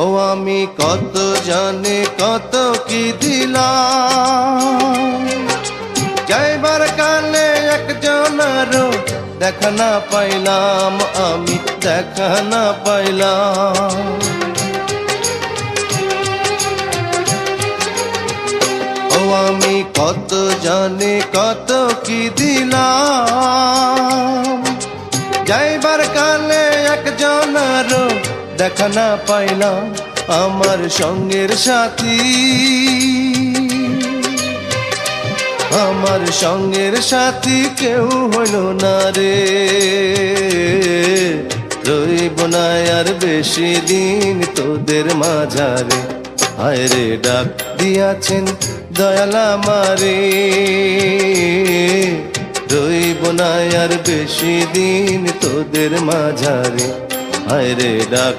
ও আমি কত জানি কত কি দিলাম, যাইবার কালে একজনেরও দেখা না পাইলাম, আমি দেখা না পাইলাম। ও আমি কত জানি কত কি দিলাম, যাইবার কালে একজনেরও দেখা না পাইলাম। আমার সঙ্গের সাথী, আমার সঙ্গের সাথী কেউ হইল না রে, রইব না আর বেশি দিন তোদের মাঝারে। হায় রে ডাক দিয়াছেন দয়াল আমারে, রইব না আর বেশি দিন তোদের মাঝারে। হায় রে ডাক